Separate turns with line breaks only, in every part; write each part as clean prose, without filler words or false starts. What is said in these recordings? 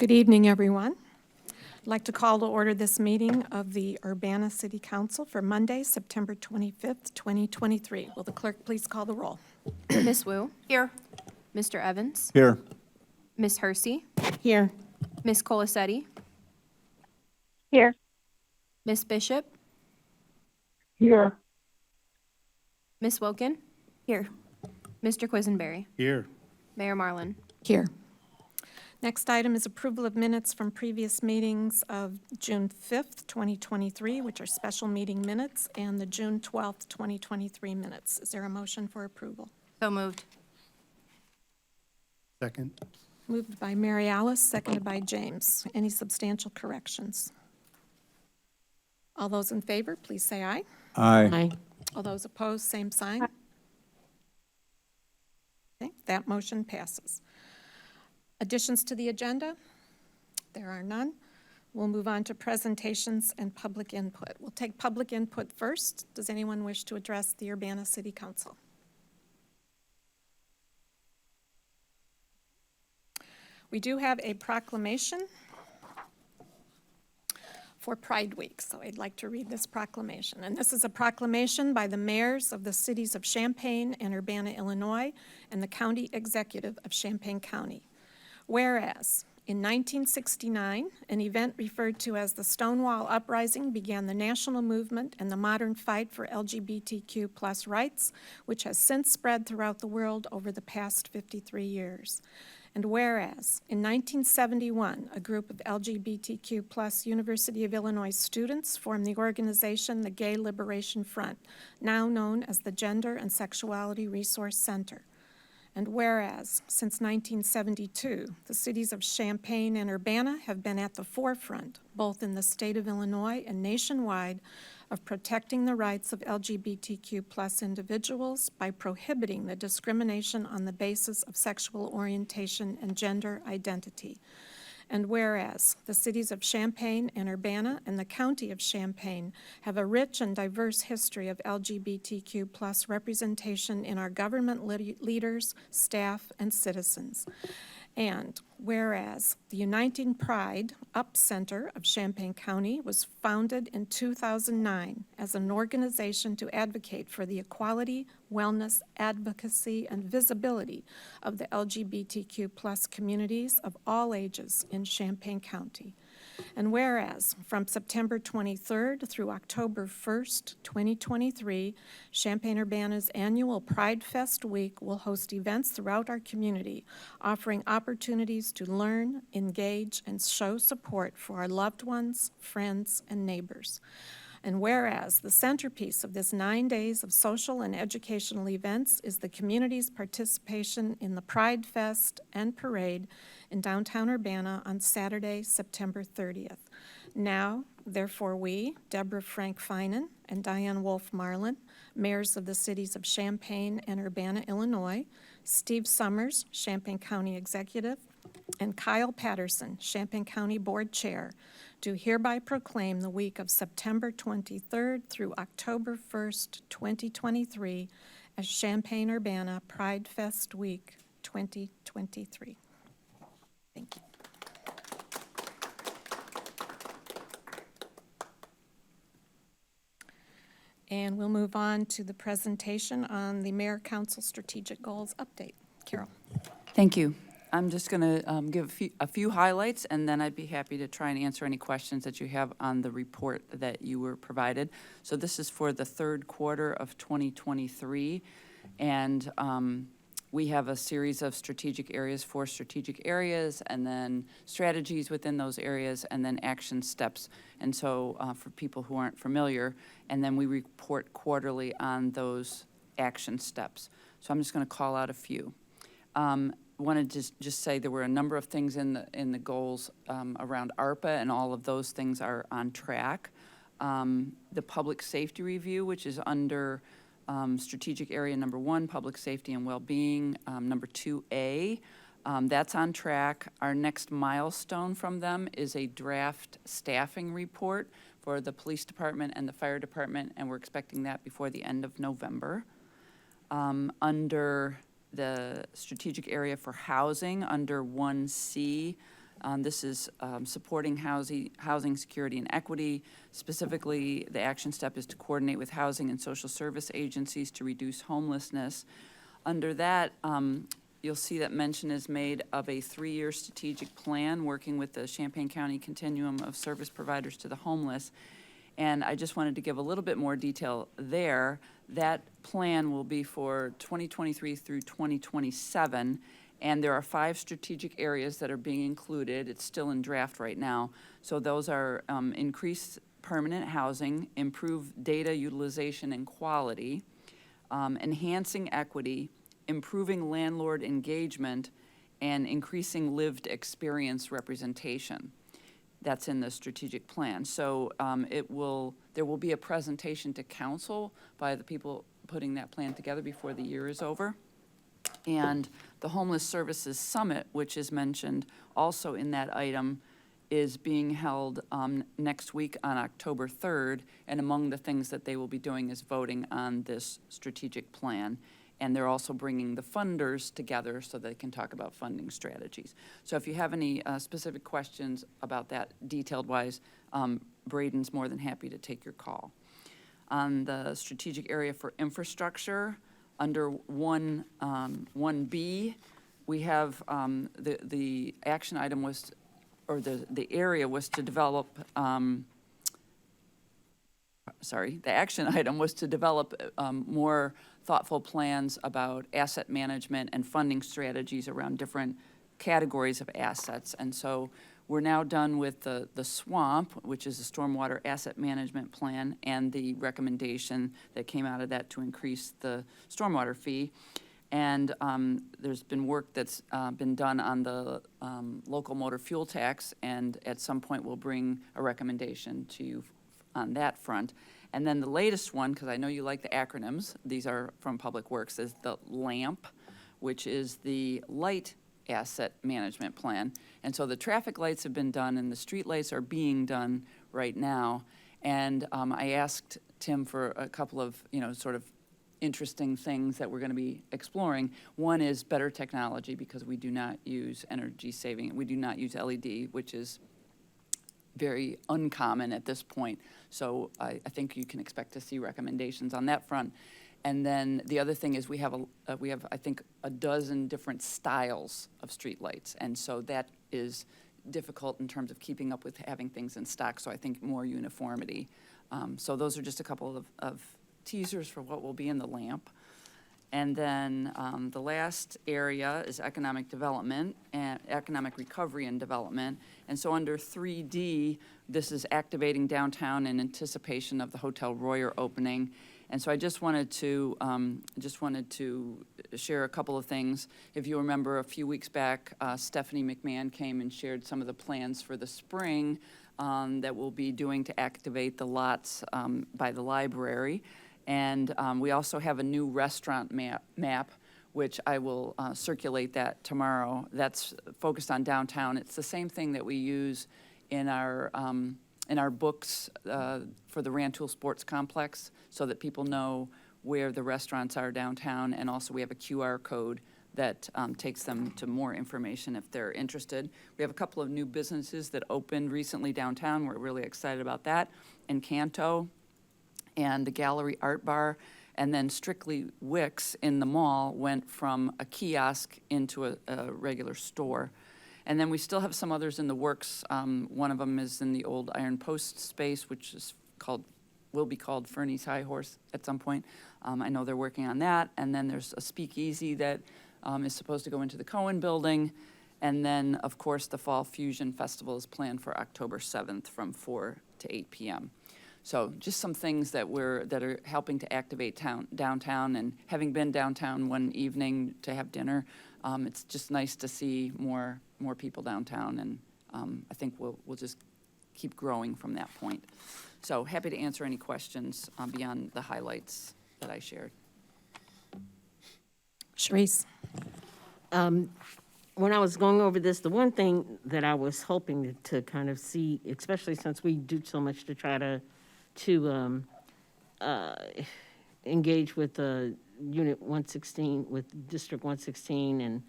Good evening, everyone. I'd like to call to order this meeting of the Urbana City Council for Monday, September 25th, 2023. Will the clerk please call the roll?
Miss Wu? Here. Mr. Evans?
Here.
Miss Hersey?
Here.
Miss Colasetti?
Here.
Miss Bishop?
Here.
Miss Wilkin? Here. Mr. Quisenberry?
Here.
Mayor Marlin?
Here. Next item is approval of minutes from previous meetings of June 5th, 2023, which are special meeting minutes, and the June 12th, 2023 minutes. Is there a motion for approval?
So moved.
Second.
Moved by Mary Alice, seconded by James. Any substantial corrections? All those in favor, please say aye.
Aye.
All those opposed, same sign. Okay, that motion passes. Additions to the agenda? There are none. We'll move on to presentations and public input. We'll take public input first. Does anyone wish to address the Urbana City Council? We do have a proclamation for Pride Week, so I'd like to read this proclamation. And this is a proclamation by the mayors of the cities of Champaign and Urbana, Illinois, and the county executive of Champaign County. Whereas, in 1969, an event referred to as the Stonewall Uprising began the national movement and the modern fight for LGBTQ+ rights, which has since spread throughout the world over the past 53 years. And whereas, in 1971, a group of LGBTQ+ University of Illinois students formed the organization the Gay Liberation Front, now known as the Gender and Sexuality Resource Center. And whereas, since 1972, the cities of Champaign and Urbana have been at the forefront, both in the state of Illinois and nationwide, of protecting the rights of LGBTQ+ individuals by prohibiting the discrimination on the basis of sexual orientation and gender identity. And whereas the cities of Champaign and Urbana and the county of Champaign have a rich and diverse history of LGBTQ+ representation in our government leaders, staff, and citizens. And whereas the Uniting Pride Up Center of Champaign County was founded in 2009 as an organization to advocate for the equality, wellness, advocacy, and visibility of the LGBTQ+ communities of all ages in Champaign County. And whereas from September 23rd through October 1st, 2023, Champaign-Urbana's annual Pride Fest Week will host events throughout our community, offering opportunities to learn, engage, and show support for our loved ones, friends, and neighbors. And whereas the centerpiece of this 9 days of social and educational events is the community's participation in the Pride Fest and Parade in downtown Urbana on Saturday, September 30th. Now, therefore, we, Deborah Frank Finan and Diane Wolf Marlin, mayors of the cities of Champaign and Urbana, Illinois, Steve Summers, Champaign County Executive, and Kyle Patterson, Champaign County Board Chair, do hereby proclaim the week of September 23rd through October 1st, 2023 as Champaign-Urbana Pride Fest Week 2023. Thank you. And we'll move on to the presentation on the Mayor-Council Strategic Goals Update. Carol.
Thank you. I'm just going to give a few highlights, and then I'd be happy to try and answer any questions that you have on the report that you were provided. So this is for the third quarter of 2023, and we have a series of strategic areas, 4 strategic areas, and then strategies within those areas, and then action steps. And so for people who aren't familiar, and then we report quarterly on those action steps. So I'm just going to call out a few. Wanted to just say there were a number of things in the goals around ARPA, and all of those things are on track. The public safety review, which is under strategic area number 1, public safety and well-being, number 2A, that's on track. Our next milestone from them is a draft staffing report for the police department and the fire department, and we're expecting that before the end of November. Under the strategic area for housing, under 1C, This is supporting housing security and equity. Specifically, the action step is to coordinate with housing and social service agencies to reduce homelessness. Under that, you'll see that mention is made of a 3-year strategic plan working with the Champaign County Continuum of Service Providers to the Homeless. And I just wanted to give a little bit more detail there. That plan will be for 2023 through 2027, and there are 5 strategic areas that are being included. It's still in draft right now. So those are increased permanent housing, improved data utilization and quality, enhancing equity, improving landlord engagement, and increasing lived experience representation. That's in the strategic plan. So there will be a presentation to council by the people putting that plan together before the year is over. And the Homeless Services Summit, which is mentioned also in that item, is being held next week on October 3rd. And among the things that they will be doing is voting on this strategic plan. And they're also bringing the funders together so they can talk about funding strategies. So if you have any specific questions about that detailed-wise, Braden's more than happy to take your call. On the strategic area for infrastructure, under 1B, we have the action item was, or the area was to develop, the action item was to develop more thoughtful plans about asset management and funding strategies around different categories of assets. And so we're now done with the SWAMP, which is the Stormwater Asset Management Plan, and the recommendation that came out of that to increase the stormwater fee. And there's been work that's been done on the local motor fuel tax, and at some point we'll bring a recommendation to you on that front. And then the latest one, because I know you like the acronyms, these are from Public Works, is the LAMP, which is the Light Asset Management Plan. And so the traffic lights have been done and the street lights are being done right now. And I asked Tim for a couple of, sort of interesting things that we're going to be exploring. One is better technology, because we do not use energy saving. We do not use LED, which is very uncommon at this point. So I think you can expect to see recommendations on that front. And then the other thing is we have I think a dozen different styles of streetlights, and so that is difficult in terms of keeping up with having things in stock. So I think more uniformity. So those are just a couple of teasers for what will be in the LAMP. And then the last area is economic development and economic recovery and development. And so under 3D, this is activating downtown in anticipation of the Hotel Royer opening. And so I just wanted to share a couple of things. If you remember, a few weeks back, Stephanie McMahon came and shared some of the plans for the spring that we'll be doing to activate the lots by the library. And we also have a new restaurant map, which I will circulate that tomorrow. That's focused on downtown. It's the same thing that we use in our books for the Rantoul Sports Complex, so that people know where the restaurants are downtown. And also we have a QR code that takes them to more information if they're interested. We have a couple of new businesses that opened recently downtown. We're really excited about that. Encanto and the Gallery Art Bar, and then Strictly Wicks in the mall went from a kiosk into a regular store. And then we still have some others in the works. One of them is in the old Iron Post space, which will be called Fernie's High Horse at some point. I know they're working on that. And then there's a speakeasy that is supposed to go into the Cohen Building. And then, of course, the Fall Fusion Festival is planned for October 7th from 4 to 8 p.m. So just some things that are helping to activate downtown. And having been downtown one evening to have dinner, it's just nice to see more people downtown. And I think we'll just keep growing from that point. So happy to answer any questions beyond the highlights that I shared.
Sharice.
When I was going over this, the one thing that I was hoping to kind of see, especially since we do so much to try to engage with Unit 116, with District 116, and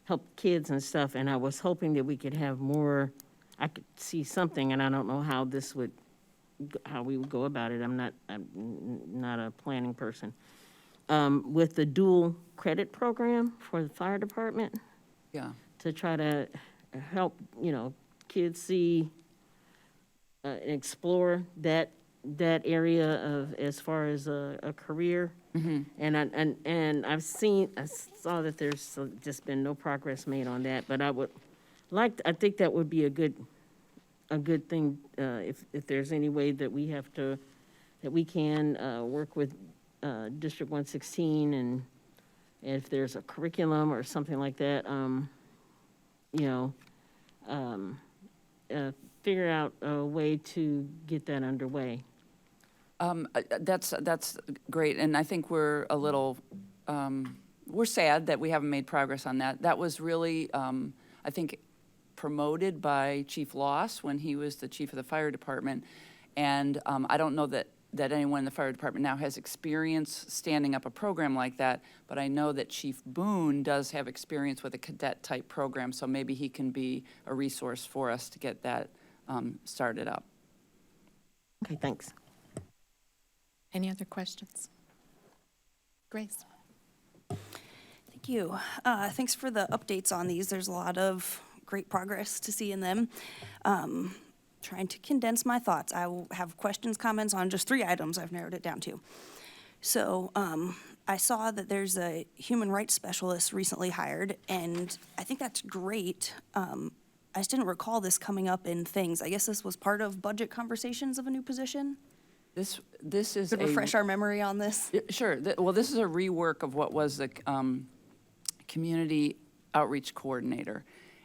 help kids and stuff, and I was hoping that we could have more, I could see something, and I don't know how this would, how we would go about it. I'm not a planning person. With the dual credit program for the fire department,
Yeah.
to try to help, kids see, explore that area of, as far as a career. And I saw that there's just been no progress made on that, but I think that would be a good thing, if there's any way that we can work with District 116, and if there's a curriculum or something like that, figure out a way to get that underway.
That's great, and I think we're a little, we're sad that we haven't made progress on that. That was really, I think, promoted by Chief Loss when he was the chief of the fire department, and I don't know that anyone in the fire department now has experience standing up a program like that, but I know that Chief Boone does have experience with a cadet-type program, so maybe he can be a resource for us to get that started up.
Okay, thanks.
Any other questions? Grace?
Thank you. Thanks for the updates on these. There's a lot of great progress to see in them. Trying to condense my thoughts. I will have questions, comments on just 3 items. I've narrowed it down to. So I saw that there's a human rights specialist recently hired, and I think that's great. I just didn't recall this coming up in things. I guess this was part of budget conversations of a new position.
This is
Could refresh our memory on this.
Yeah, sure. Well, this is a rework of what was the community outreach coordinator.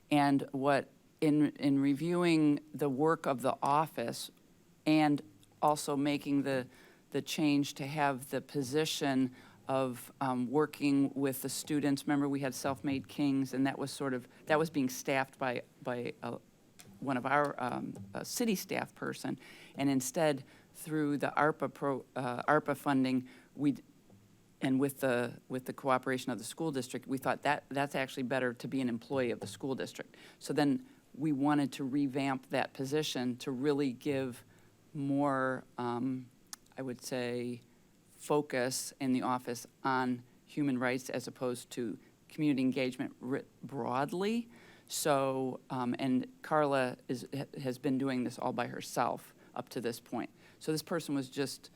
And what, in reviewing the work of the office and also making the change to have the position of working with the students. Remember, we had Self-Made Kings, and that was being staffed by one of our city staff person. And instead, through the ARPA funding, and with the cooperation of the school district, we thought that's actually better to be an employee of the school district. So then we wanted to revamp that position to really give more, I would say, focus in the office on human rights as opposed to community engagement broadly. So, and Carla has been doing this all by herself up to this point. So this person was just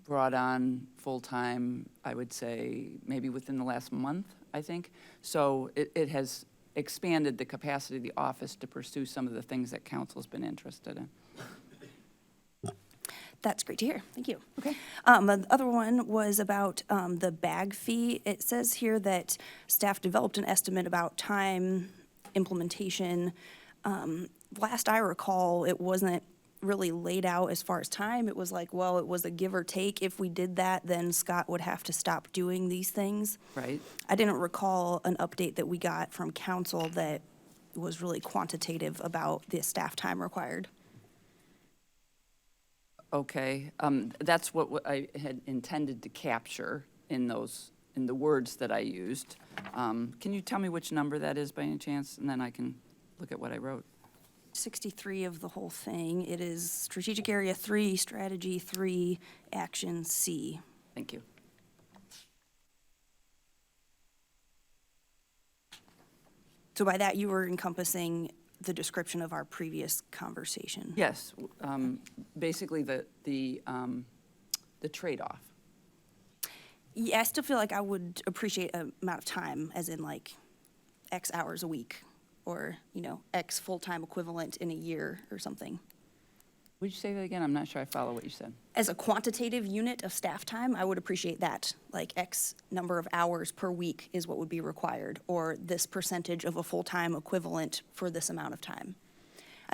brought on full-time, I would say, maybe within the last month, I think. So it has expanded the capacity of the office to pursue some of the things that council's been interested in.
That's great to hear. Thank you.
Okay.
The other one was about the bag fee. It says here that staff developed an estimate about time, implementation. Last I recall, it wasn't really laid out as far as time. It was like, well, it was a give or take. If we did that, then Scott would have to stop doing these things.
Right.
I didn't recall an update that we got from council that was really quantitative about the staff time required.
Okay, that's what I had intended to capture in the words that I used. Can you tell me which number that is by any chance? And then I can look at what I wrote.
63 of the whole thing. It is Strategic Area 3, Strategy 3, Action C.
Thank you.
So by that, you were encompassing the description of our previous conversation.
Yes, basically the trade-off.
Yeah, I still feel like I would appreciate an amount of time, as in like X hours a week, or, X full-time equivalent in a year or something.
Would you say that again? I'm not sure I follow what you said.
As a quantitative unit of staff time, I would appreciate that. Like X number of hours per week is what would be required, or this percentage of a full-time equivalent for this amount of time.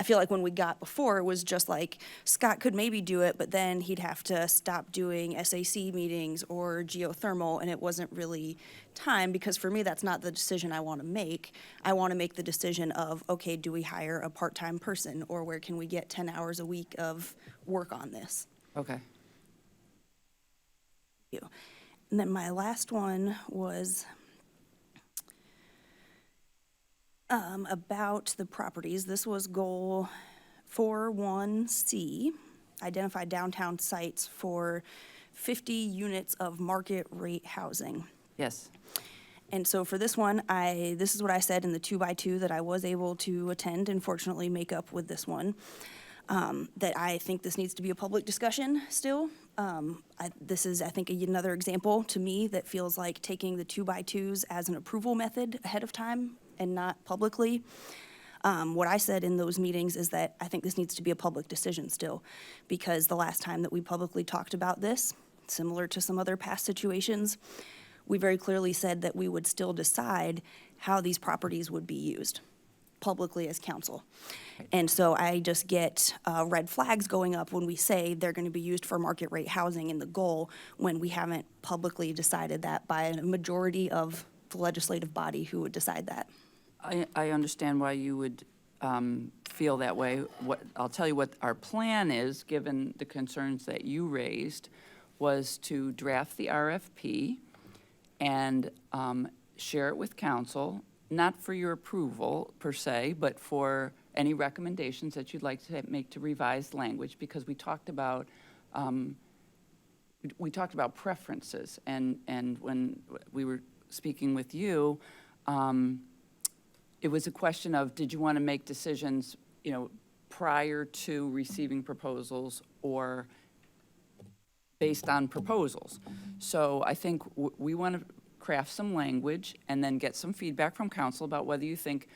I feel like when we got before, it was just like, Scott could maybe do it, but then he'd have to stop doing SAC meetings or geothermal, and it wasn't really time, because for me, that's not the decision I want to make. I want to make the decision of, okay, do we hire a part-time person, or where can we get 10 hours a week of work on this?
Okay.
And then my last one was About the properties, this was goal 41C, identify downtown sites for 50 units of market rate housing.
Yes.
And so for this one, this is what I said in the 2x2 that I was able to attend and fortunately make up with this one. That I think this needs to be a public discussion still. This is, I think, another example to me that feels like taking the 2x2s as an approval method ahead of time and not publicly. What I said in those meetings is that I think this needs to be a public decision still, because the last time that we publicly talked about this, similar to some other past situations, we very clearly said that we would still decide how these properties would be used publicly as council. And so I just get red flags going up when we say they're going to be used for market rate housing in the goal, when we haven't publicly decided that by a majority of the legislative body who would decide that.
I understand why you would feel that way. I'll tell you what our plan is, given the concerns that you raised, was to draft the RFP and share it with council, not for your approval per se, but for any recommendations that you'd like to make to revised language, because we talked about preferences, and when we were speaking with you, it was a question of, did you want to make decisions, prior to receiving proposals or based on proposals? So I think we want to craft some language and then get some feedback from council about whether you think,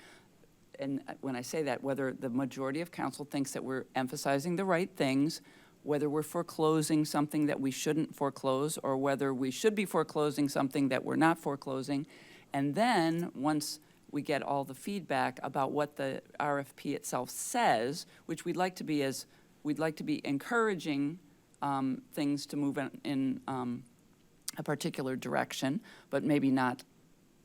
and when I say that, whether the majority of council thinks that we're emphasizing the right things, whether we're foreclosing something that we shouldn't foreclose, or whether we should be foreclosing something that we're not foreclosing. And then, once we get all the feedback about what the RFP itself says, which we'd like to be encouraging things to move in a particular direction, but maybe not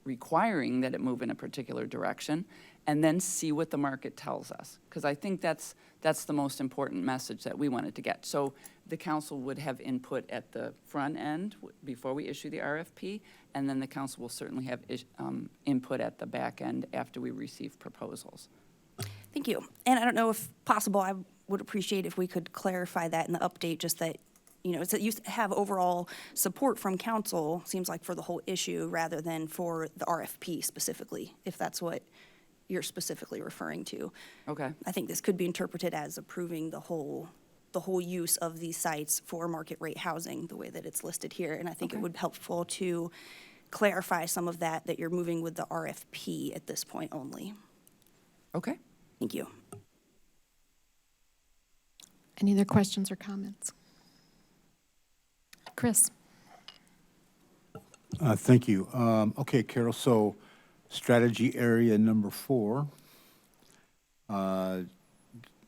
requiring that it move in a particular direction, and then see what the market tells us. Because I think that's the most important message that we wanted to get. So the council would have input at the front end before we issue the RFP, and then the council will certainly have input at the back end after we receive proposals.
Thank you. And I don't know if possible, I would appreciate if we could clarify that in the update, just that, it's that you have overall support from council, seems like, for the whole issue rather than for the RFP specifically, if that's what you're specifically referring to.
Okay.
I think this could be interpreted as approving the whole use of these sites for market rate housing, the way that it's listed here. And I think it would be helpful to clarify some of that you're moving with the RFP at this point only.
Okay.
Thank you.
Any other questions or comments? Chris?
Thank you. Okay, Carol, so strategy area number 4,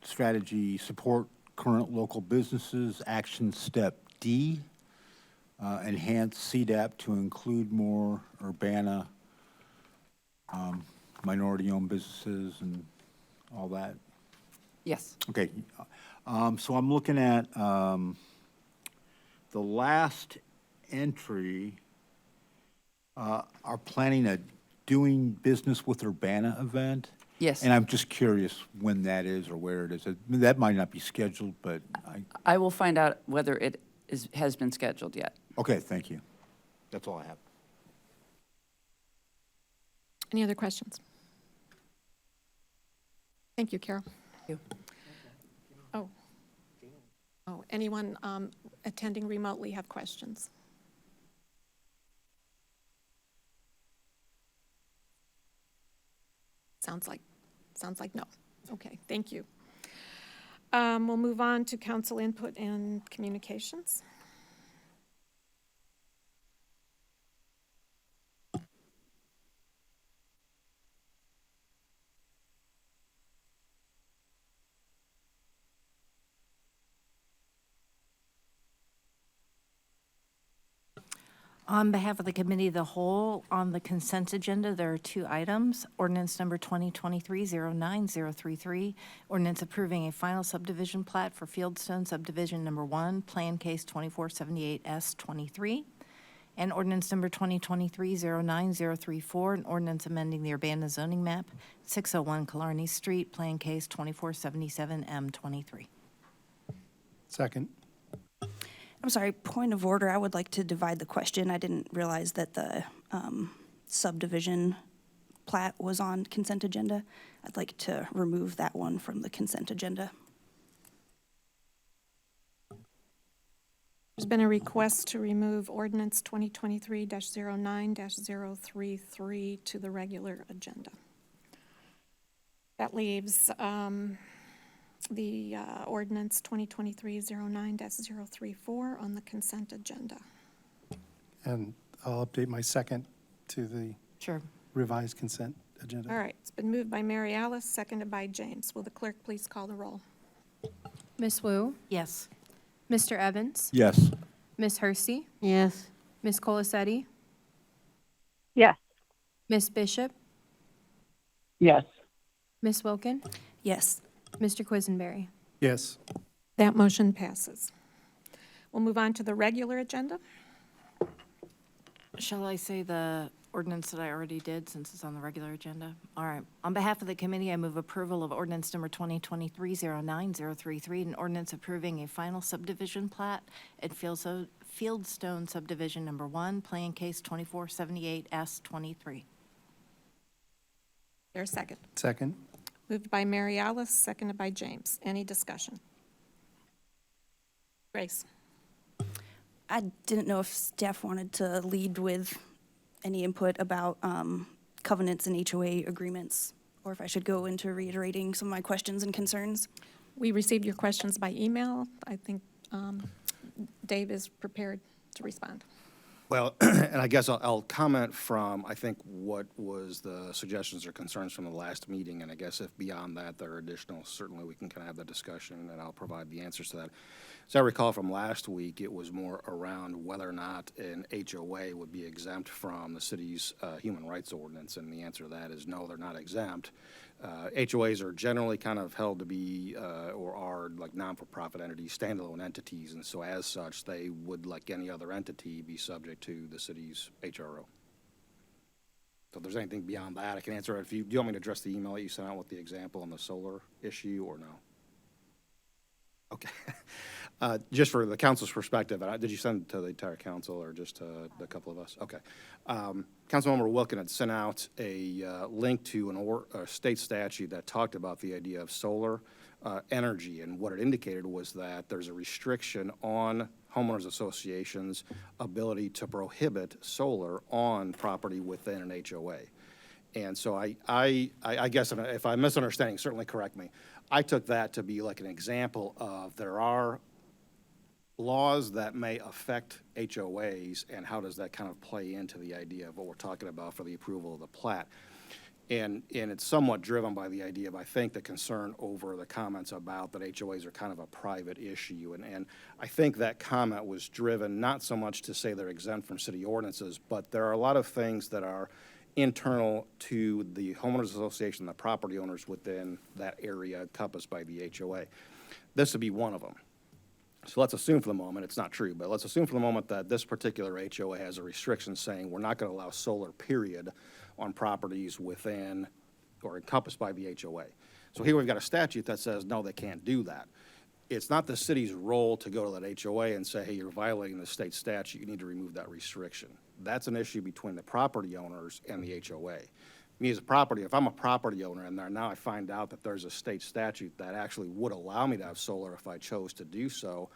strategy support current local businesses, action step D, enhance CDAP to include more Urbana minority-owned businesses and all that.
Yes.
Okay, so I'm looking at the last entry, are planning a doing business with Urbana event.
Yes.
And I'm just curious when that is or where it is. That might not be scheduled, but
I will find out whether it has been scheduled yet.
okay, thank you. That's all I have.
Any other questions? Thank you, Carol.
Thank you.
Oh, anyone attending remotely have questions? Sounds like no. Okay, thank you. We'll move on to council input and communications.
On behalf of the Committee of the Whole, on the consent agenda, there are 2 items. Ordinance number 2023-09033, ordinance approving a final subdivision plat for Fieldstone Subdivision Number 1, Plan Case 2478S23. And ordinance number 2023-09034, an ordinance amending the Urbana zoning map, 601 Killarney Street, Plan Case 2477M23.
Second.
I'm sorry, point of order, I would like to divide the question. I didn't realize that the subdivision plat was on consent agenda. I'd like to remove that one from the consent agenda.
There's been a request to remove ordinance 2023-09-033 to the regular agenda. That leaves the ordinance 2023-09-034 on the consent agenda.
And I'll update my second to the
Sure.
revised consent agenda.
All right, it's been moved by Mary Alice, seconded by James. Will the clerk please call the roll?
Ms. Wu,
Yes.
Mr. Evans,
Yes.
Ms. Hersey,
Yes.
Ms. Colacetti,
Yes.
Ms. Bishop,
Yes.
Ms. Wilkin,
Yes.
Mr. Quisenberry.
Yes.
That motion passes. We'll move on to the regular agenda.
Shall I say the ordinance that I already did since it's on the regular agenda? All right. On behalf of the committee, I move approval of ordinance number 2023-09033, an ordinance approving a final subdivision plat at Fieldstone Subdivision Number 1, Plan Case 2478S23.
There's a second.
Second.
Moved by Mary Alice, seconded by James. Any discussion? Grace?
I didn't know if staff wanted to lead with any input about covenants and HOA agreements, or if I should go into reiterating some of my questions and concerns.
We received your questions by email. I think Dave is prepared to respond.
Well, and I guess I'll comment from, I think, what was the suggestions or concerns from the last meeting, and I guess if beyond that there are additional, certainly we can kind of have that discussion, and I'll provide the answers to that. As I recall from last week, it was more around whether or not an HOA would be exempt from the city's human rights ordinance, and the answer to that is no, they're not exempt. HOAs are generally kind of held to be, or are like non-for-profit entities, standalone entities, and so as such, they would, like any other entity, be subject to the city's HRO. So if there's anything beyond that, I can answer it. Do you want me to address the email that you sent out with the example on the solar issue, or no? Okay. Just for the council's perspective, did you send it to the entire council or just to the couple of us? Okay. Councilmember Wilkin had sent out a link to a state statute that talked about the idea of solar energy, and what it indicated was that there's a restriction on homeowners associations' ability to prohibit solar on property within an HOA. And so I guess if I'm misunderstanding, certainly correct me. I took that to be like an example of there are laws that may affect HOAs, and how does that kind of play into the idea of what we're talking about for the approval of the plat. And it's somewhat driven by the idea of, I think, the concern over the comments about that HOAs are kind of a private issue. And I think that comment was driven not so much to say they're exempt from city ordinances, but there are a lot of things that are internal to the homeowners association, the property owners within that area encompassed by the HOA. This would be one of them. So let's assume for the moment, it's not true, but let's assume for the moment that this particular HOA has a restriction saying we're not going to allow solar, period, on properties within or encompassed by the HOA. So here we've got a statute that says, no, they can't do that. It's not the city's role to go to that HOA and say, hey, you're violating the state statute, you need to remove that restriction. That's an issue between the property owners and the HOA. Me as a property, if I'm a property owner and now I find out that there's a state statute that actually would allow me to have solar if I chose to do so,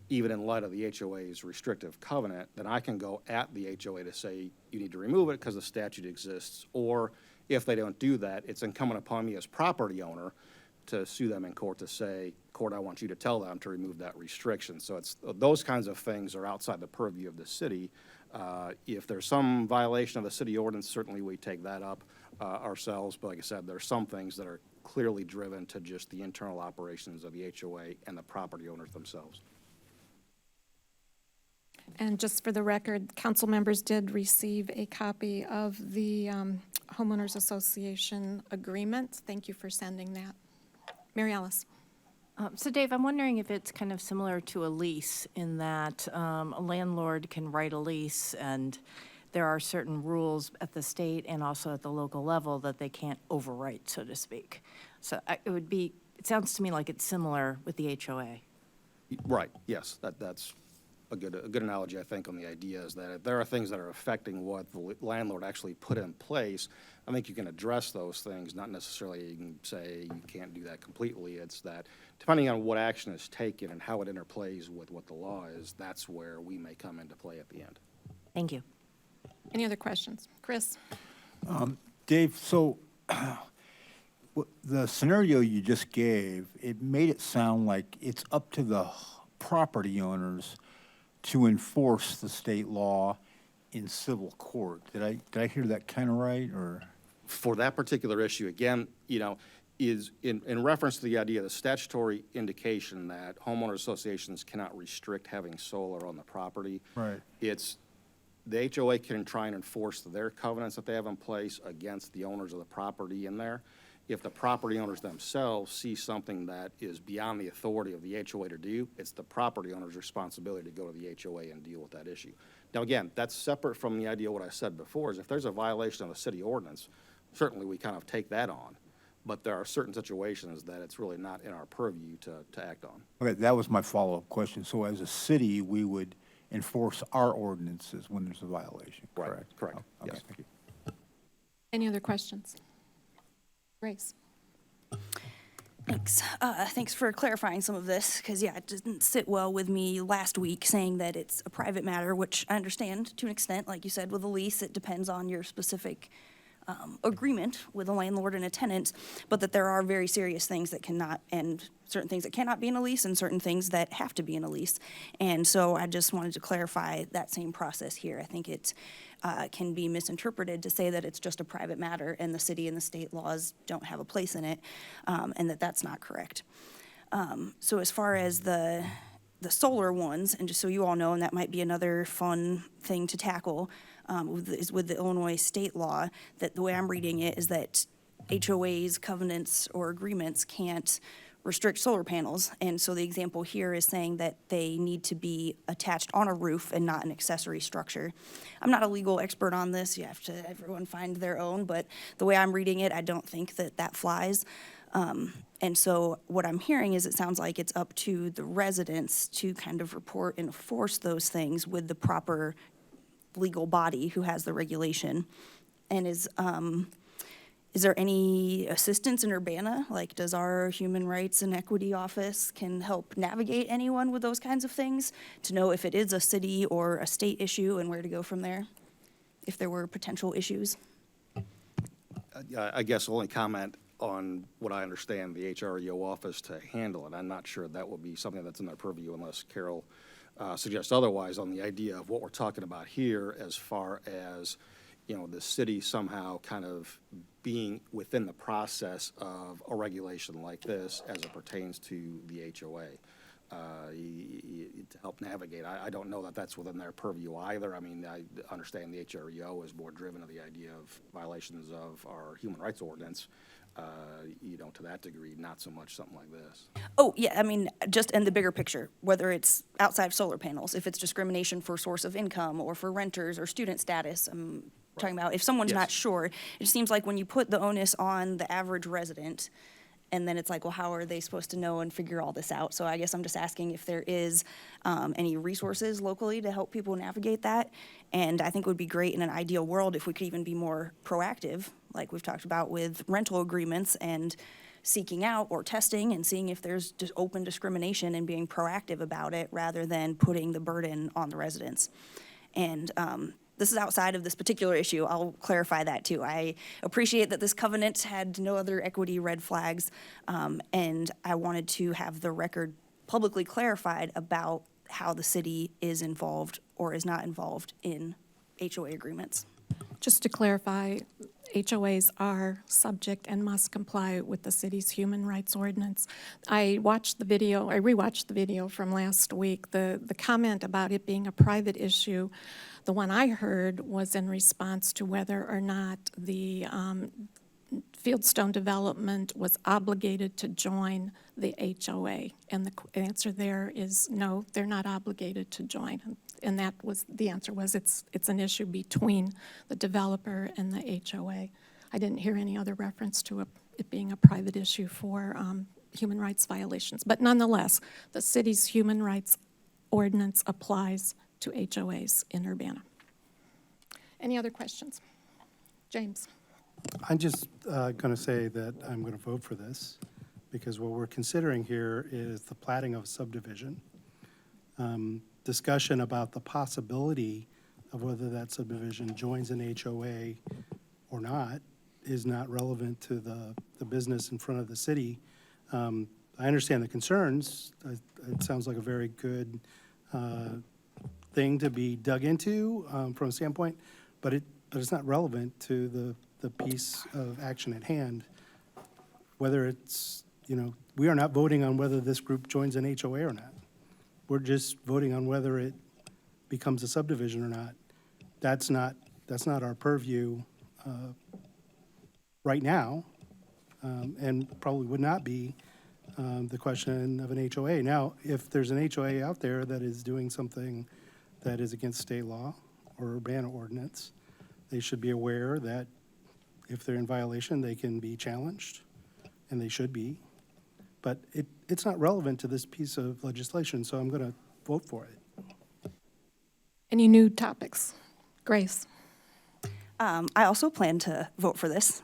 even in light of the HOA's restrictive covenant, then I can go at the HOA to say, you need to remove it because the statute exists. Or if they don't do that, it's incumbent upon me as property owner to sue them in court to say, court, I want you to tell them to remove that restriction. So it's those kinds of things are outside the purview of the city. If there's some violation of the city ordinance, certainly we take that up ourselves. But like I said, there are some things that are clearly driven to just the internal operations of the HOA and the property owners themselves.
And just for the record, council members did receive a copy of the homeowners association agreement. Thank you for sending that. Mary Alice?
So Dave, I'm wondering if it's kind of similar to a lease in that a landlord can write a lease and there are certain rules at the state and also at the local level that they can't overwrite, so to speak. So it sounds to me like it's similar with the HOA.
Right, yes, that's a good analogy, I think, on the idea is that if there are things that are affecting what the landlord actually put in place, I think you can address those things, not necessarily you can say you can't do that completely. It's that depending on what action is taken and how it interplays with what the law is, that's where we may come into play at the end.
Thank you.
Any other questions? Chris?
Dave, so the scenario you just gave, it made it sound like it's up to the property owners to enforce the state law in civil court. Did I hear that kind of right, or?
For that particular issue, again, is in reference to the idea, the statutory indication that homeowner associations cannot restrict having solar on the property.
Right.
It's, the HOA can try and enforce their covenants that they have in place against the owners of the property in there. If the property owners themselves see something that is beyond the authority of the HOA to do, it's the property owner's responsibility to go to the HOA and deal with that issue. Now, again, that's separate from the idea of what I said before, is if there's a violation of the city ordinance, certainly we kind of take that on. But there are certain situations that it's really not in our purview to act on.
Okay, that was my follow-up question. So as a city, we would enforce our ordinances when there's a violation,
Right,
correct?
correct,
Oh, okay,
yes.
thank you.
Any other questions? Grace?
Thanks. Thanks for clarifying some of this, because, yeah, it didn't sit well with me last week saying that it's a private matter, which I understand to an extent. Like you said, with a lease, it depends on your specific agreement with a landlord and a tenant, but that there are very serious things that cannot, and certain things that cannot be in a lease and certain things that have to be in a lease. And so I just wanted to clarify that same process here. I think it can be misinterpreted to say that it's just a private matter and the city and the state laws don't have a place in it, and that that's not correct. So as far as the solar ones, and just so you all know, and that might be another fun thing to tackle, is with the Illinois state law, that the way I'm reading it is that HOAs, covenants, or agreements can't restrict solar panels. And so the example here is saying that they need to be attached on a roof and not an accessory structure. I'm not a legal expert on this. You have to, everyone find their own, but the way I'm reading it, I don't think that that flies. And so what I'm hearing is it sounds like it's up to the residents to kind of report and enforce those things with the proper legal body who has the regulation. And is there any assistance in Urbana? Like, does our Human Rights and Equity Office can help navigate anyone with those kinds of things to know if it is a city or a state issue and where to go from there, if there were potential issues?
I guess only comment on what I understand the HREO office to handle it. I'm not sure that will be something that's in their purview unless Carol suggests otherwise on the idea of what we're talking about here as far as, the city somehow kind of being within the process of a regulation like this as it pertains to the HOA. To help navigate. I don't know that that's within their purview either. I mean, I understand the HREO is more driven to the idea of violations of our human rights ordinance, to that degree, not so much something like this.
Oh, yeah, I mean, just in the bigger picture, whether it's outside of solar panels, if it's discrimination for source of income or for renters or student status, I'm talking about if someone's not
Yes.
sure, it seems like when you put the onus on the average resident, and then it's like, well, how are they supposed to know and figure all this out? So I guess I'm just asking if there is any resources locally to help people navigate that. And I think it would be great in an ideal world if we could even be more proactive, like we've talked about with rental agreements and seeking out or testing and seeing if there's just open discrimination and being proactive about it rather than putting the burden on the residents. And this is outside of this particular issue. I'll clarify that too. I appreciate that this covenant had no other equity red flags, and I wanted to have the record publicly clarified about how the city is involved or is not involved in HOA agreements.
Just to clarify, HOAs are subject and must comply with the city's human rights ordinance. I rewatched the video from last week. The comment about it being a private issue, the one I heard was in response to whether or not the Fieldstone Development was obligated to join the HOA. And the answer there is no, they're not obligated to join. And that was, the answer was it's an issue between the developer and the HOA. I didn't hear any other reference to it being a private issue for human rights violations. But nonetheless, the city's human rights ordinance applies to HOAs in Urbana. Any other questions? James?
I'm just going to say that I'm going to vote for this because what we're considering here is the platting of a subdivision. Discussion about the possibility of whether that subdivision joins an HOA or not is not relevant to the business in front of the city. I understand the concerns. It sounds like a very good thing to be dug into from a standpoint, but it's not relevant to the piece of action at hand. Whether it's, we are not voting on whether this group joins an HOA or not. We're just voting on whether it becomes a subdivision or not. That's not our purview right now, and probably would not be the question of an HOA. Now, if there's an HOA out there that is doing something that is against state law or Urbana ordinance, they should be aware that if they're in violation, they can be challenged, and they should be. But it's not relevant to this piece of legislation, so I'm going to vote for it.
Any new topics? Grace?
I also plan to vote for this.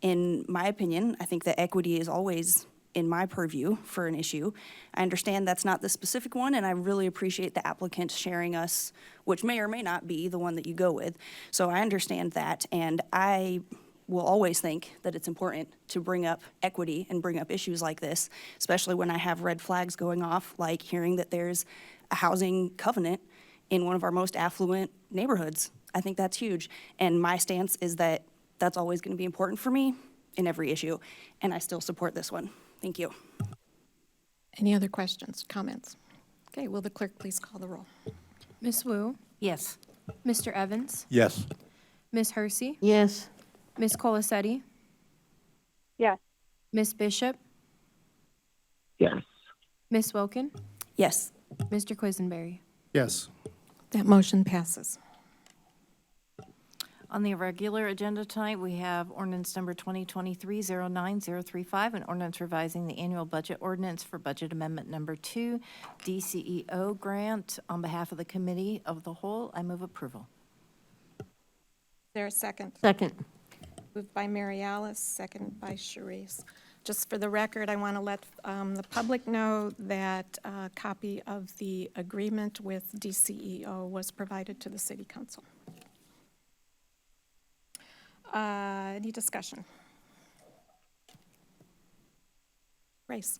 In my opinion, I think that equity is always in my purview for an issue. I understand that's not the specific one, and I really appreciate the applicant sharing us, which may or may not be the one that you go with. So I understand that, and I will always think that it's important to bring up equity and bring up issues like this, especially when I have red flags going off, like hearing that there's a housing covenant in one of our most affluent neighborhoods. I think that's huge. And my stance is that that's always going to be important for me in every issue, and I still support this one. Thank you.
Any other questions, comments? Okay, will the clerk please call the roll?
Ms. Wu,
Yes.
Mr. Evans,
Yes.
Ms. Hersey,
Yes.
Ms. Colasetti,
Yes.
Ms. Bishop,
Yes.
Ms. Wilkin,
Yes.
Mr. Quisenberry.
Yes.
That motion passes.
On the regular agenda tonight, we have ordinance number 2023-09035, an ordinance revising the annual budget ordinance for budget amendment number 2, DCEO grant. On behalf of the committee of the whole, I move approval.
Is there a second?
Second.
Moved by Mary Alice, seconded by Sharice. Just for the record, I want to let the public know that a copy of the agreement with DCEO was provided to the City Council. Any discussion? Grace?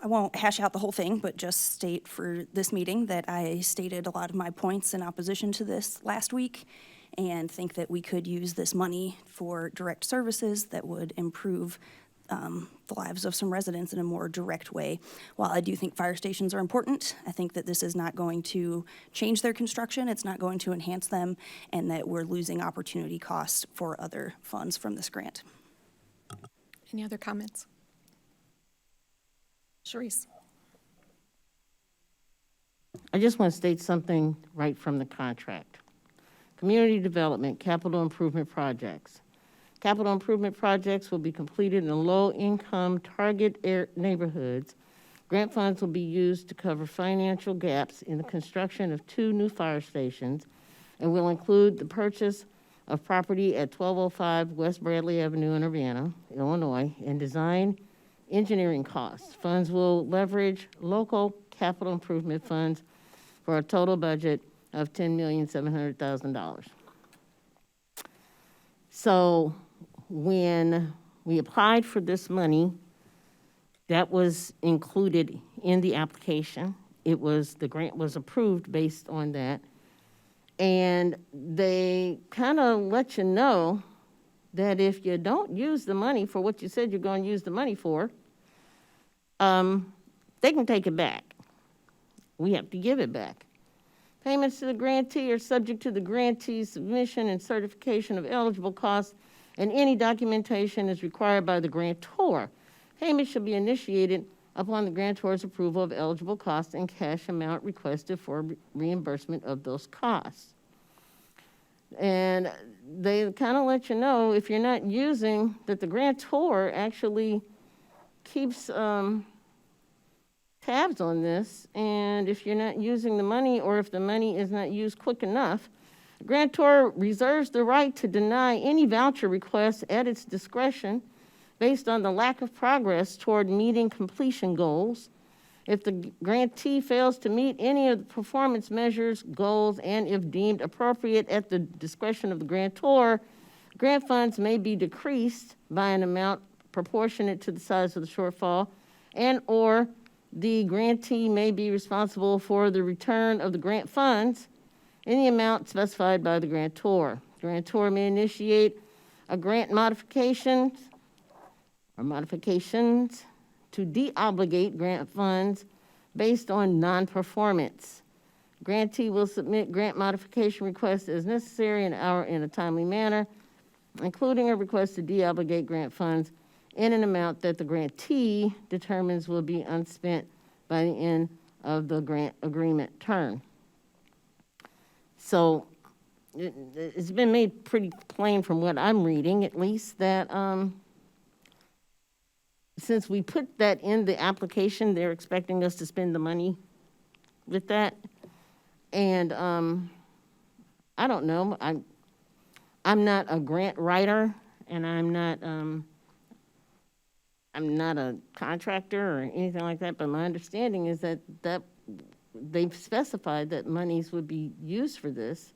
I won't hash out the whole thing, but just state for this meeting that I stated a lot of my points in opposition to this last week, and think that we could use this money for direct services that would improve the lives of some residents in a more direct way. While I do think fire stations are important, I think that this is not going to change their construction, it's not going to enhance them, and that we're losing opportunity costs for other funds from this grant.
Any other comments? Sharice?
I just want to state something right from the contract. Community development, capital improvement projects. Capital improvement projects will be completed in low-income target neighborhoods. Grant funds will be used to cover financial gaps in the construction of 2 new fire stations and will include the purchase of property at 1205 West Bradley Avenue in Urbana, Illinois, and design engineering costs. Funds will leverage local capital improvement funds for a total budget of $10,700,000. So when we applied for this money, that was included in the application. The grant was approved based on that. And they kind of let you know that if you don't use the money for what you said you're going to use the money for, they can take it back. We have to give it back. Payments to the grantee are subject to the grantee's submission and certification of eligible costs and any documentation is required by the grantor. Payment shall be initiated upon the grantor's approval of eligible costs and cash amount requested for reimbursement of those costs. And they kind of let you know, if you're not using, that the grantor actually keeps tabs on this, and if you're not using the money, or if the money is not used quick enough, the grantor reserves the right to deny any voucher request at its discretion based on the lack of progress toward meeting completion goals. If the grantee fails to meet any of the performance measures, goals, and if deemed appropriate at the discretion of the grantor, grant funds may be decreased by an amount proportionate to the size of the shortfall, and/or the grantee may be responsible for the return of the grant funds in the amount specified by the grantor. Grantor may initiate a grant modifications to deobligate grant funds based on non-performance. Grantee will submit grant modification requests as necessary in a timely manner, including a request to deobligate grant funds in an amount that the grantee determines will be unspent by the end of the grant agreement term. So it's been made pretty plain from what I'm reading, at least, that since we put that in the application, they're expecting us to spend the money with that. And I don't know, I'm not a grant writer, and I'm not a contractor or anything like that, but my understanding is that they've specified that monies would be used for this.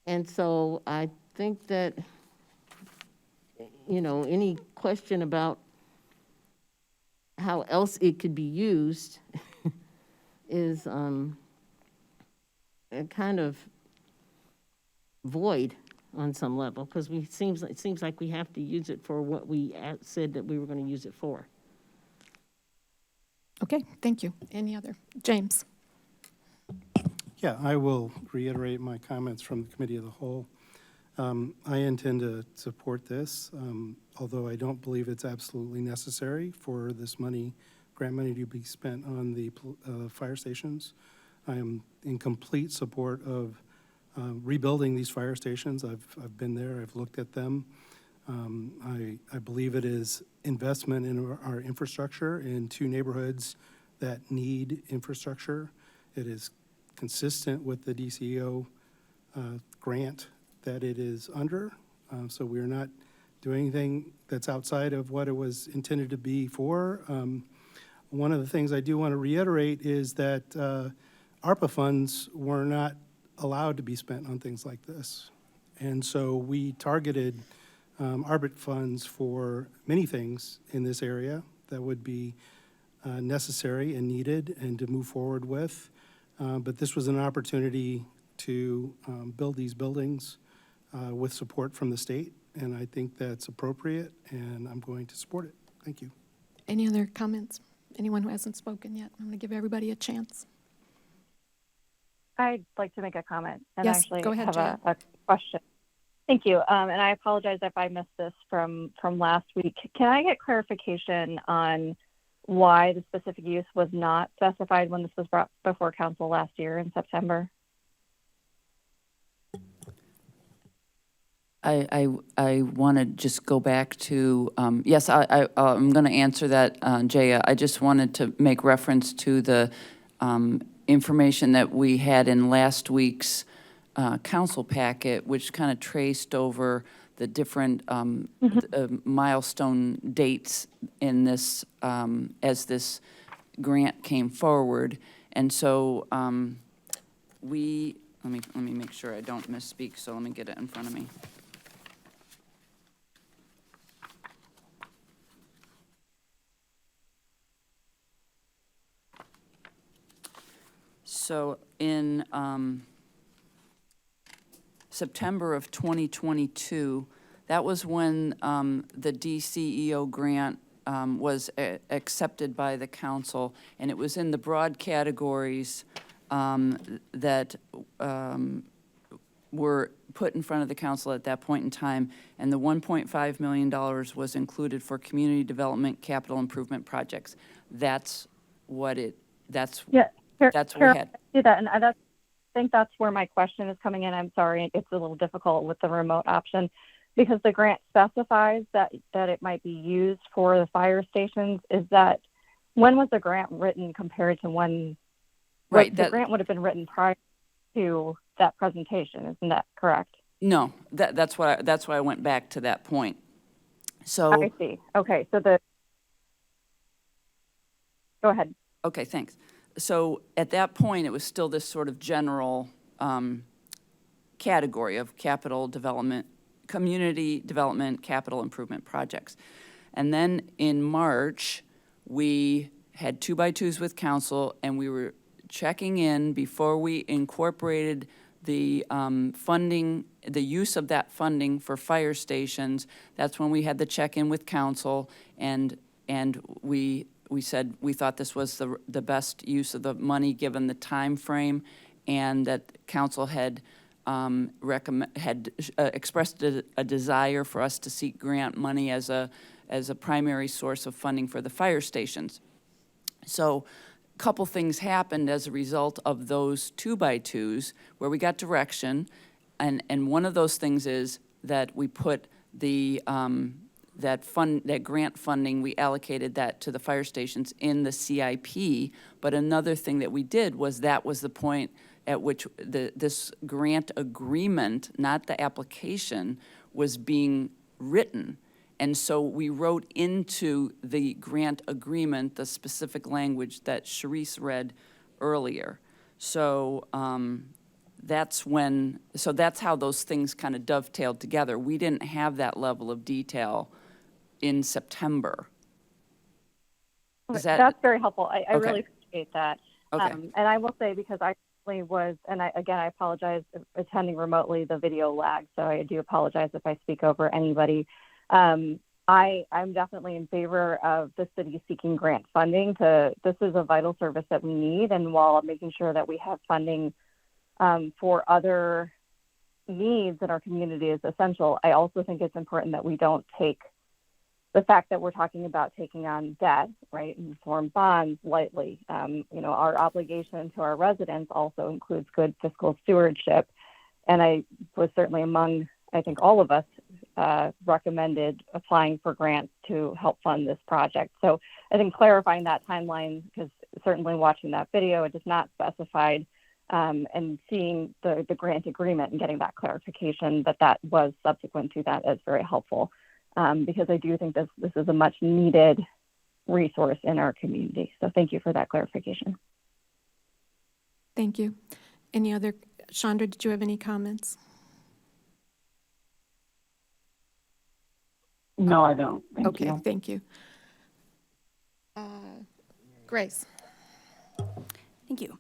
And so I think that, you know, any question about how else it could be used is a kind of void on some level, because it seems like we have to use it for what we said that we were going to use it for.
Okay, thank you. Any other? James?
Yeah, I will reiterate my comments from the Committee of the Whole. I intend to support this, although I don't believe it's absolutely necessary for this money, grant money, to be spent on the fire stations. I am in complete support of rebuilding these fire stations. I've been there, I've looked at them. I believe it is investment in our infrastructure in two neighborhoods that need infrastructure. It is consistent with the DCEO grant that it is under. So we're not doing anything that's outside of what it was intended to be for. One of the things I do want to reiterate is that ARPA funds were not allowed to be spent on things like this. And so we targeted ARPA funds for many things in this area that would be necessary and needed and to move forward with. But this was an opportunity to build these buildings with support from the state, and I think that's appropriate, and I'm going to support it. Thank you.
Any other comments? Anyone who hasn't spoken yet? I'm going to give everybody a chance.
I'd like to make a comment and
Yes,
actually
go ahead,
have a question. Thank you. And I apologize if I missed this from last week. Can I get clarification on why the specific use was not specified when this was brought before council last year in September?
I want to just go back to, yes, I'm going to answer that, Jaya. I just wanted to make reference to the information that we had in last week's council packet, which kind of traced over the different milestone dates in this, as this grant came forward. And so let me make sure I don't misspeak, so let me get it in front of me. So in September of 2022, that was when the DCEO grant was accepted by the council, and it was in the broad categories that were put in front of the council at that point in time, and the $1.5 million was included for community development capital improvement projects. That's what it, that's,
Yeah,
that's what we
Carol,
had.
I see that, and I think that's where my question is coming in. I'm sorry, it's a little difficult with the remote option because the grant specifies that it might be used for the fire stations. Is that, when was the grant written compared to when?
Right,
The
that-
grant would have been written prior to that presentation, isn't that correct?
No, that's why I went back to that point. So.
I see. Okay, so go ahead.
Okay, thanks. So at that point, it was still this sort of general category of capital development, community development, capital improvement projects. And then in March, we had 2x2s with council, and we were checking in before we incorporated the funding, the use of that funding for fire stations. That's when we had the check-in with council, and we said we thought this was the best use of the money given the time frame, and that council had expressed a desire for us to seek grant money as a primary source of funding for the fire stations. So a couple things happened as a result of those 2x2s where we got direction, and one of those things is that we put the that grant funding, we allocated that to the fire stations in the CIP. But another thing that we did was that was the point at which this grant agreement, not the application, was being written. And so we wrote into the grant agreement the specific language that Sharice read earlier. So that's how those things kind of dovetailed together. We didn't have that level of detail in September.
That's very helpful. I
Okay.
really appreciate that.
Okay.
And I will say, because I actually was, and I apologize, attending remotely, the video lag, so I do apologize if I speak over anybody. I'm definitely in favor of the city seeking grant funding. This is a vital service that we need, and while making sure that we have funding for other needs in our community is essential, I also think it's important that we don't take the fact that we're talking about taking on debt, right, and form bonds lightly. Our obligation to our residents also includes good fiscal stewardship. And I was certainly among, I think all of us recommended applying for grants to help fund this project. So I think clarifying that timeline, because certainly watching that video, it is not specified, and seeing the grant agreement and getting that clarification that was subsequent to that is very helpful. Because I do think this is a much needed resource in our community. So thank you for that clarification.
Thank you. Any other, Chandra, did you have any comments?
No, I don't. Thank
Okay,
you.
thank you. Grace?
Thank you.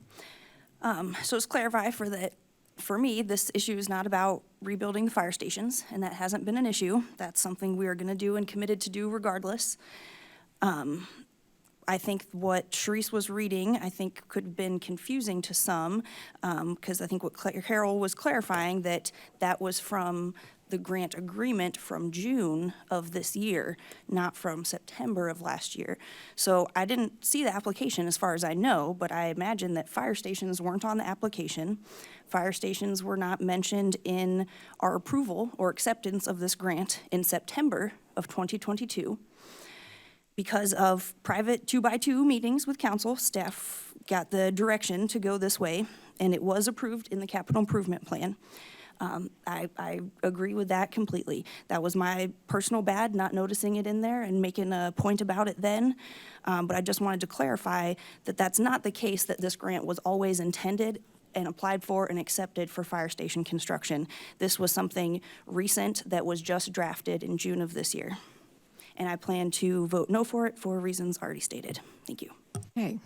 So to clarify for me, this issue is not about rebuilding the fire stations, and that hasn't been an issue. That's something we are going to do and committed to do regardless. I think what Sharice was reading, I think could have been confusing to some, because I think what Carol was clarifying, that was from the grant agreement from June of this year, not from September of last year. So I didn't see the application as far as I know, but I imagine that fire stations weren't on the application. Fire stations were not mentioned in our approval or acceptance of this grant in September of 2022. Because of private 2x2 meetings with council, staff got the direction to go this way, and it was approved in the capital improvement plan. I agree with that completely. That was my personal bad, not noticing it in there and making a point about it then. But I just wanted to clarify that that's not the case, that this grant was always intended and applied for and accepted for fire station construction. This was something recent that was just drafted in June of this year. And I plan to vote no for it for reasons already stated. Thank you.
Okay.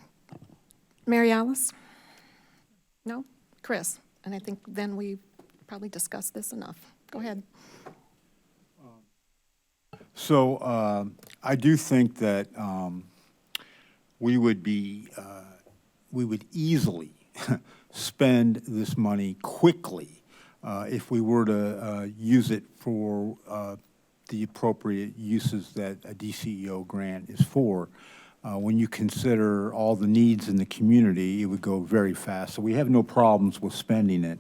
Mary Alice? No? Chris? And I think then we probably discussed this enough. Go ahead.
So I do think that we would easily spend this money quickly if we were to use it for the appropriate uses that a DCEO grant is for. When you consider all the needs in the community, it would go very fast. So we have no problems with spending it.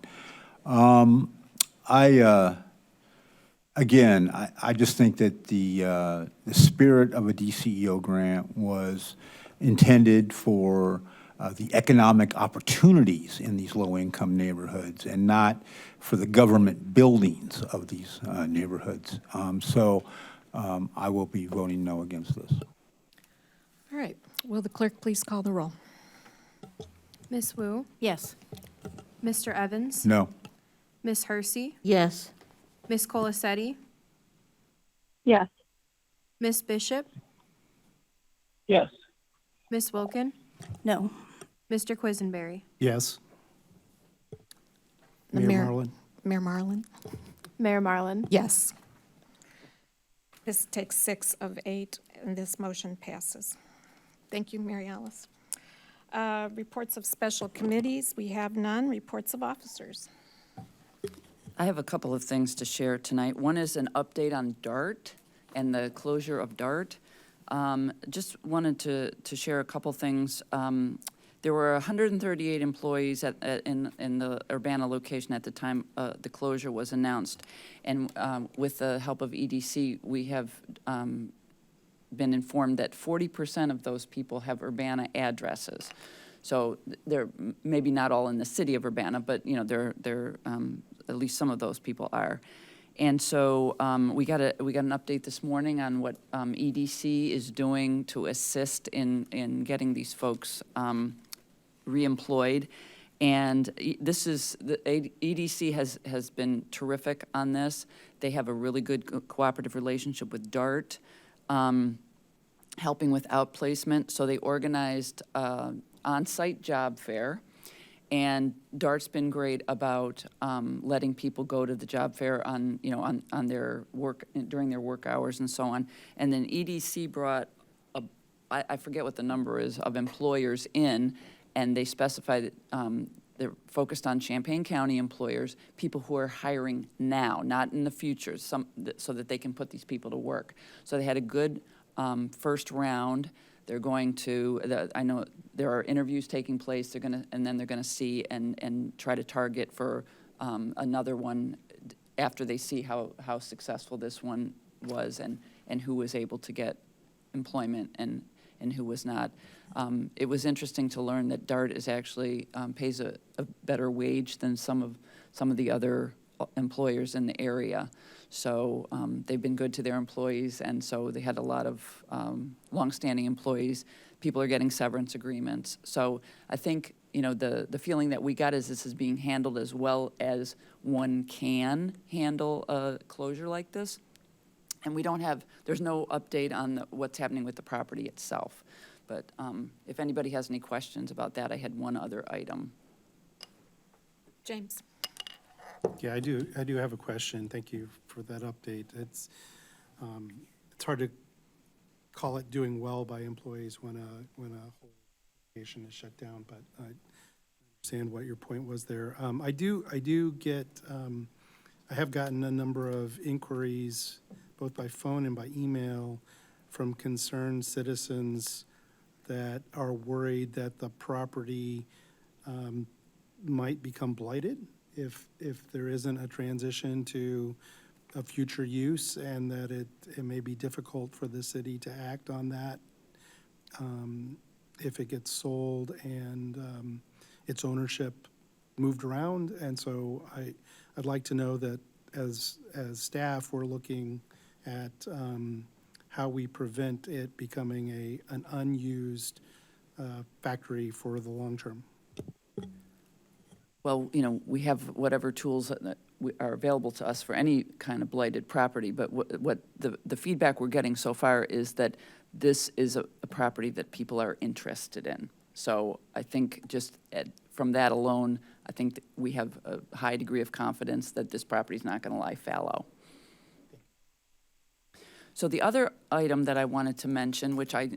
Again, I just think that the spirit of a DCEO grant was intended for the economic opportunities in these low-income neighborhoods and not for the government buildings of these neighborhoods. So I will be voting no against this.
All right. Will the clerk please call the roll?
Ms. Wu,
Yes.
Mr. Evans,
No.
Ms. Hersey,
Yes.
Ms. Colacetti,
Yes.
Ms. Bishop,
Yes.
Ms. Wilkin,
No.
Mr. Quisenberry,
Yes.
The
Mayor Marlin?
Mayor Marlin?
Mayor Marlin.
Yes. This takes 6 of 8, and this motion passes. Thank you, Mary Alice. Reports of special committees, we have none. Reports of officers.
I have a couple of things to share tonight. One is an update on DART and the closure of DART. Just wanted to share a couple things. There were 138 employees in the Urbana location at the time the closure was announced. And with the help of EDC, we have been informed that 40% of those people have Urbana addresses. So they're maybe not all in the city of Urbana, but you know they're at least some of those people are. And so we got an update this morning on what EDC is doing to assist in getting these folks reemployed. And this is, the EDC has been terrific on this. They have a really good cooperative relationship with DART, helping with outplacement. So they organized on-site job fair. And DART's been great about letting people go to the job fair on their work, during their work hours and so on. And then EDC brought, I forget what the number is, of employers in, and they specified that they're focused on Champaign County employers, people who are hiring now, not in the future, so that they can put these people to work. So they had a good first round. They're going to, I know there are interviews taking place, and then they're gonna see and try to target for another one after they see how successful this one was and who was able to get employment and who was not. It was interesting to learn that DART is actually pays a better wage than some of the other employers in the area. So they've been good to their employees, and so they had a lot of longstanding employees. People are getting severance agreements. So I think, the feeling that we got is this is being handled as well as one can handle a closure like this. And there's no update on what's happening with the property itself. But if anybody has any questions about that, I had one other item.
James?
Yeah, I do have a question. Thank you for that update. It's hard to call it doing well by employees when a whole location is shut down, but I understand what your point was there. I have gotten a number of inquiries, both by phone and by email, from concerned citizens that are worried that the property might become blighted if there isn't a transition to a future use, and that it may be difficult for the city to act on that if it gets sold and its ownership moved around. And so I'd like to know that as staff, we're looking at how we prevent it becoming an unused factory for the long term.
Well, we have whatever tools that are available to us for any kind of blighted property, but what the feedback we're getting so far is that this is a property that people are interested in. So I think just from that alone, I think that we have a high degree of confidence that this property is not going to lie fallow. So the other item that I wanted to mention, which I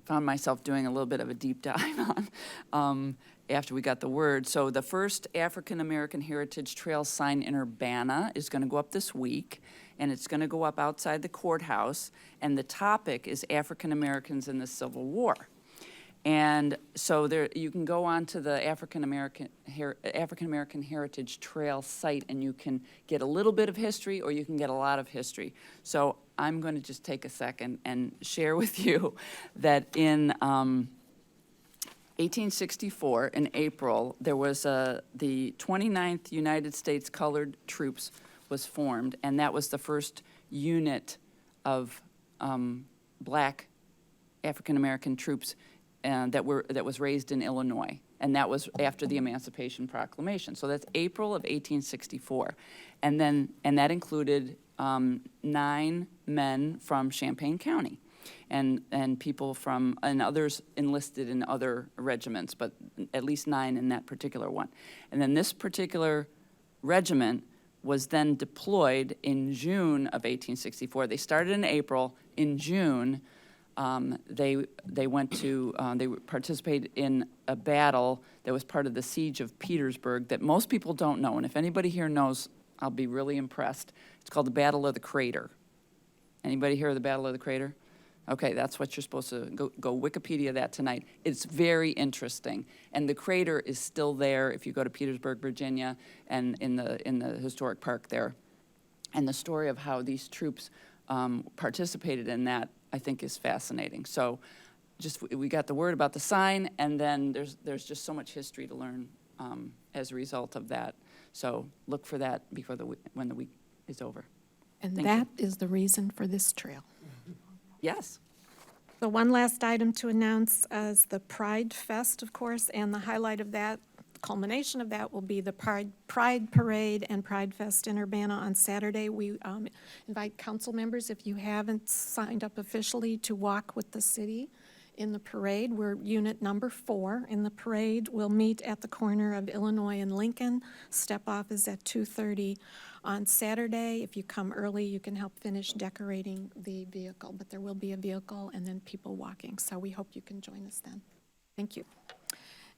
found myself doing a little bit of a deep dive on after we got the word. So the first African American Heritage Trail sign in Urbana is going to go up this week, and it's going to go up outside the courthouse, and the topic is African Americans in the Civil War. And so there, you can go on to the African American Heritage Trail site, and you can get a little bit of history, or you can get a lot of history. So I'm going to just take a second and share with you that in 1864, in April, there was the 29th United States Colored Troops was formed, and that was the first unit of black African American troops that was raised in Illinois, and that was after the Emancipation Proclamation. So that's April of 1864, and that included 9 men from Champaign County, and people from, and others enlisted in other regiments, but at least 9 in that particular one. And then this particular regiment was then deployed in June of 1864. They started in April. In June, they participated in a battle that was part of the Siege of Petersburg that most people don't know. And if anybody here knows, I'll be really impressed. It's called the Battle of the Crater. Anybody hear of the Battle of the Crater? Okay, that's what you're supposed to go Wikipedia that tonight. It's very interesting, and the crater is still there if you go to Petersburg, Virginia, and in the historic park there. And the story of how these troops participated in that, I think, is fascinating. So, we got the word about the sign, and then there's just so much history to learn as a result of that. So look for that before when the week is over.
And
Thank
that is the reason for this trail.
Yes.
The one last item to announce is the Pride Fest, of course, and the highlight of that, culmination of that will be the Pride Parade and Pride Fest in Urbana on Saturday. We invite council members, if you haven't signed up officially, to walk with the city in the parade. We're unit number 4 in the parade. We'll meet at the corner of Illinois and Lincoln. Step off is at 2:30 on Saturday. If you come early, you can help finish decorating the vehicle, but there will be a vehicle and then people walking. So we hope you can join us then. Thank you.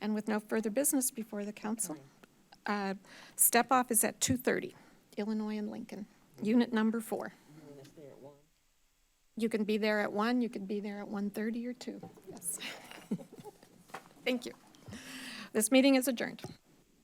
And with no further business before the council, step off is at 2:30, Illinois and Lincoln, unit number 4. You can be there at 1, you can be there at 1:30 or 2, yes. Thank you. This meeting is adjourned.